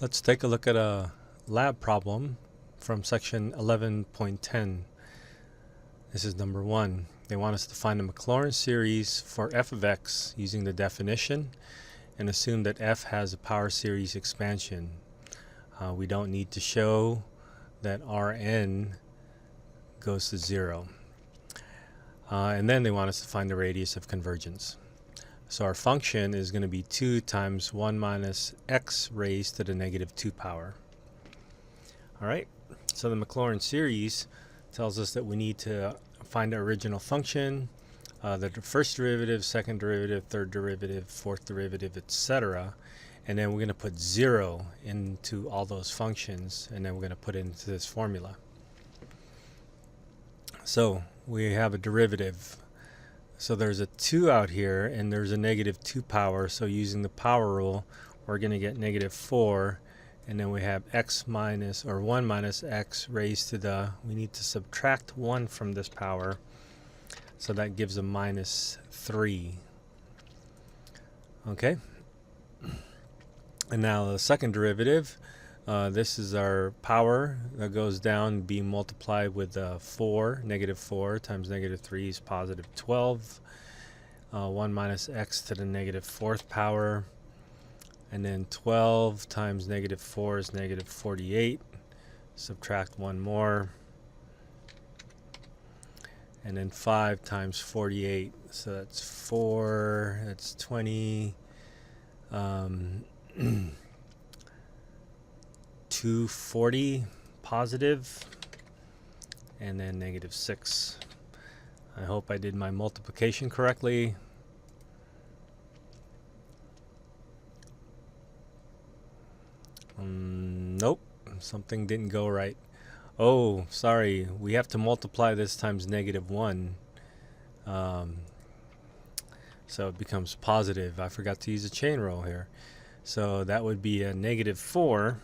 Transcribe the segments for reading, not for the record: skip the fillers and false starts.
Let's take a look at a lab problem from section 11.10. This is number 1. They want us to find the Maclaurin series for f of x using the definition and assume that f has a power series expansion. We don't need to show that Rn goes to 0. And then they want us to find the radius of convergence. So our function is going to be 2 times 1 minus x raised to the negative 2 power. Alright, so the Maclaurin series tells us that we need to find the original function, the first derivative, second derivative, third derivative, fourth derivative, etc. And then we're going to put 0 into all those functions, and then we're going to put it into this formula. So we have a derivative. So there's a 2 out here and there's a negative 2 power, so using the power rule we're going to get negative 4, and then we have x minus, or 1 minus x raised to the, we need to subtract 1 from this power, so that gives a minus 3. Okay, and now the second derivative, this is our power that goes down, being multiplied with 4. Negative 4 times negative 3 is positive 12. 1 minus x to the negative 4th power. And then 12 times negative 4 is negative 48. Subtract 1 more. And then 5 times 48. So that's 4. That's 20. 240 positive, and then negative 6. I hope I did my multiplication correctly. Nope, something didn't go right. Oh, sorry, we have to multiply this times negative 1. So it becomes positive. I forgot to use a chain rule here. So that would be a negative 4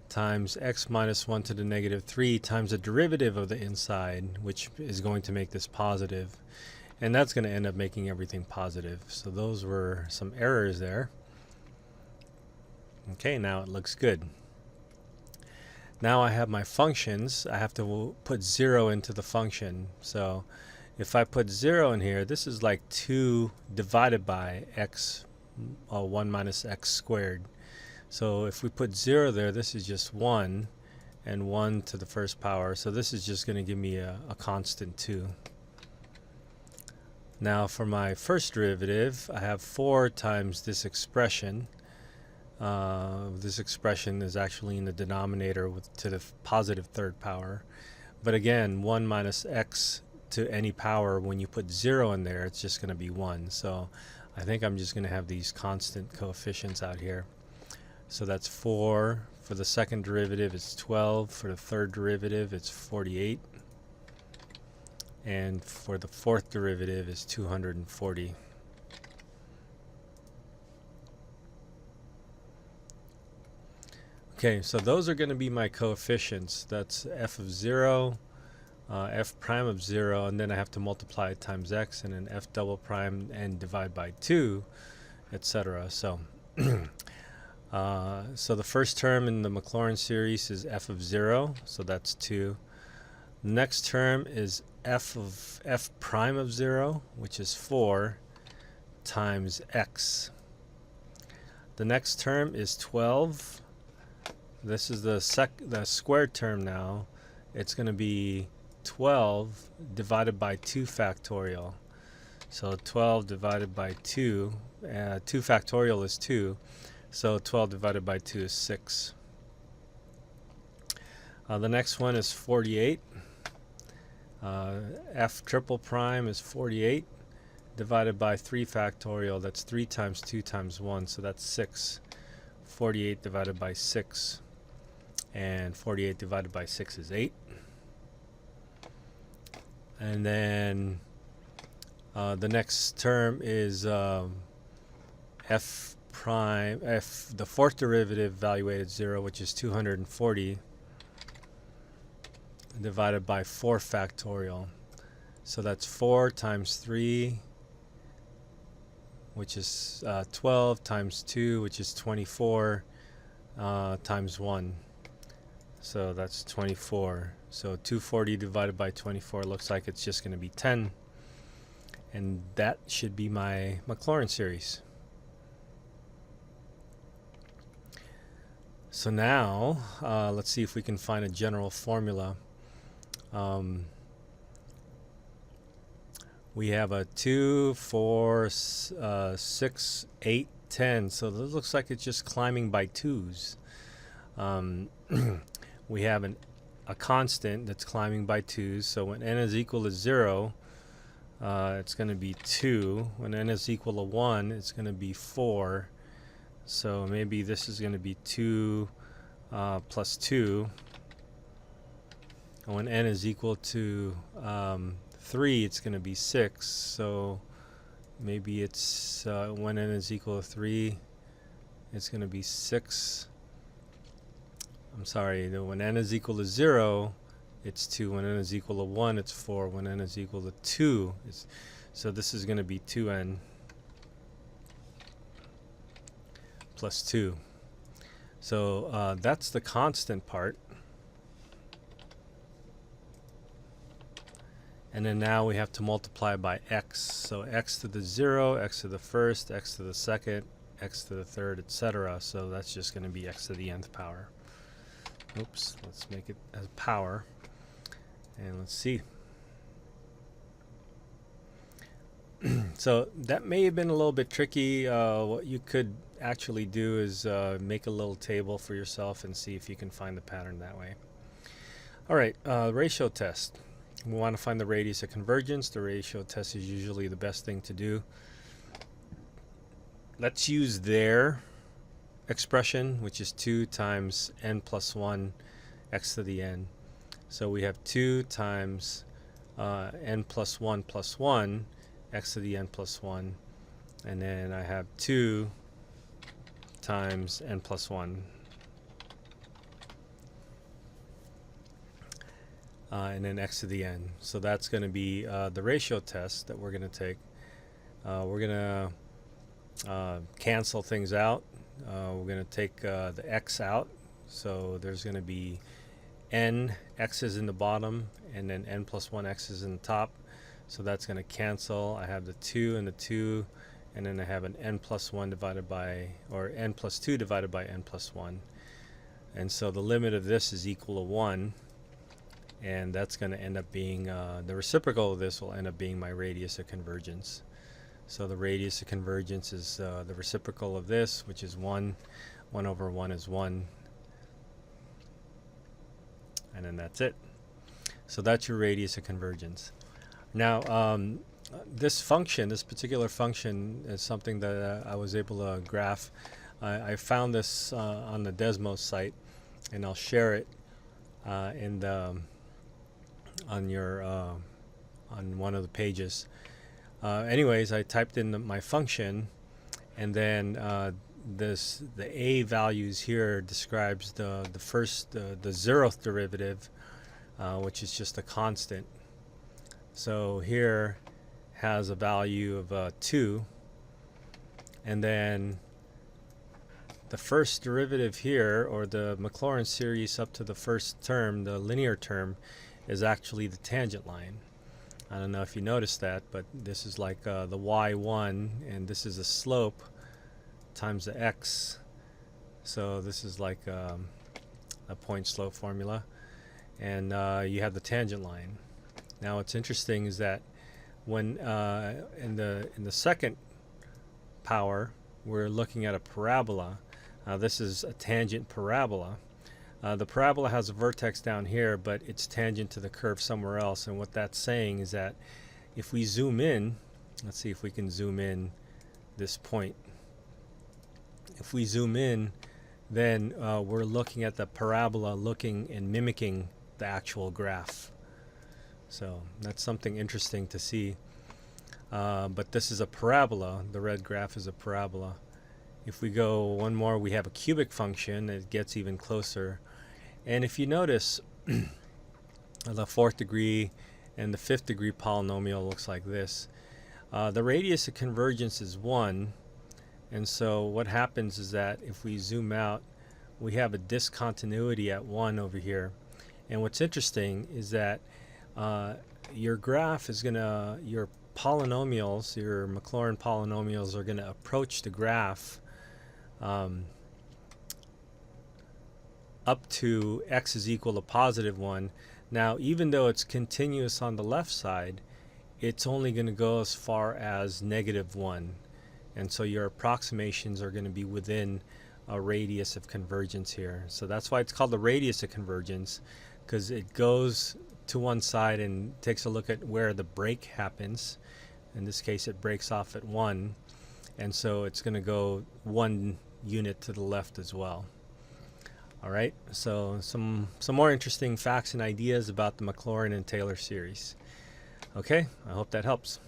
times x minus 1 to the negative 3 times the derivative of the inside, which is going to make this positive. And that's going to end up making everything positive. So those were some errors there. Okay, now it looks good. Now I have my functions. I have to put 0 into the function. So if I put 0 in here, this is like 2 divided by x, 1 minus x squared. So if we put 0 there, this is just 1, and 1 to the first power. So this is just going to give me a constant 2. Now for my first derivative, I have 4 times this expression. This expression is actually in the denominator to the positive 3rd power. But again, 1 minus x to any power, when you put 0 in there, it's just going to be 1. So I think I'm just going to have these constant coefficients out here. So that's 4 for the second derivative, it's 12. For the third derivative, it's 48. And for the fourth derivative, is 240. Okay, so those are going to be my coefficients. That's f of 0, f prime of 0, and then I have to multiply it times x, and then f double prime and divide by 2, etc. So so the first term in the Maclaurin series is f of 0, so that's 2. The next term is f prime of 0, which is 4 times x. The next term is 12. This is the squared term now. It's going to be 12 divided by 2 factorial. So 12 divided by 2, 2 factorial is 2. So 12 divided by 2 is 6. The next one is 48. F triple prime is 48 divided by 3 factorial. That's 3 times 2 times 1, so that's 6. 48 divided by 6. And 48 divided by 6 is 8. And then the next term is f prime, the fourth derivative evaluated 0, which is 240 divided by 4 factorial. So that's 4 times 3, which is 12, times 2, which is 24, times 1. So that's 24. So 240 divided by 24 looks like it's just going to be 10. And that should be my Maclaurin series. So now, let's see if we can find a general formula. We have a 2, 4, 6, 8, 10. So this looks like it's just climbing by 2s. We have a constant that's climbing by 2s. So when n is equal to 0, it's going to be 2. When n is equal to 1, it's going to be 4. So maybe this is going to be 2 plus 2. And when n is equal to 3, it's going to be 6. So maybe it's when n is equal to 3, it's going to be 6. I'm sorry, when n is equal to 0, it's 2. When n is equal to 1, it's 4. When n is equal to 2, so this is going to be 2n plus 2. So that's the constant part. And then now we have to multiply by x. So x to the 0, x to the first, x to the second, x to the third, etc. So that's just going to be x to the nth power. Oops, let's make it as power. And let's see. So that may have been a little bit tricky. What you could actually do is make a little table for yourself and see if you can find the pattern that way. All right, ratio test. We want to find the radius of convergence. The ratio test is usually the best thing to do. Let's use their expression, which is 2 times n plus 1 x to the n. So we have 2 times n plus 1 x to the n plus 1, and then I have 2 times n plus 1, and then x to the n. So that's going to be the ratio test that we're going to take. We're going to cancel things out. We're going to take the x out. So there's going to be n x's in the bottom, and then n plus 1 x's in the top. So that's going to cancel. I have the 2 and the 2, and then I have an n plus 1 divided by, or n plus 2 divided by n plus 1. And so the limit of this is equal to 1. And that's going to end up being, the reciprocal of this will end up being my radius of convergence. So the radius of convergence is the reciprocal of this, which is 1. 1 over 1 is 1. And then that's it. So that's your radius of convergence. Now, this function, this particular function, is something that I was able to graph. I found this on the Desmos site, and I'll share it in the on one of the pages. Anyways, I typed in my function, and then the a values here describes the first the 0th derivative, which is just a constant. So here has a value of 2, and then the first derivative here, or the Maclaurin series up to the first term, the linear term, is actually the tangent line. I don't know if you noticed that, but this is like the y1, and this is a slope times the x. So this is like a point slope formula, and you have the tangent line. Now what's interesting is that when in the second power, we're looking at a parabola. This is a tangent parabola. The parabola has a vertex down here, but it's tangent to the curve somewhere else. And what that's saying is that if we zoom in, let's see if we can zoom in this point. If we zoom in, then we're looking at the parabola looking and mimicking the actual graph. So that's something interesting to see. But this is a parabola. The red graph is a parabola. If we go one more, we have a cubic function. It gets even closer. And if you notice, the 4th degree and the 5th degree polynomial looks like this. The radius of convergence is 1. And so what happens is that if we zoom out, we have a discontinuity at 1 over here. And what's interesting is that your graph is gonna, your polynomials, your Maclaurin polynomials are gonna approach the graph up to x is equal to +1. Now, even though it's continuous on the left side, it's only going to go as far as -1. And so your approximations are going to be within a radius of convergence here. So that's why it's called the radius of convergence, because it goes to one side and takes a look at where the break happens. In this case, it breaks off at 1. And so it's going to go 1 unit to the left as well. All right, so some more interesting facts and ideas about the Maclaurin and Taylor series. Okay, I hope that helps.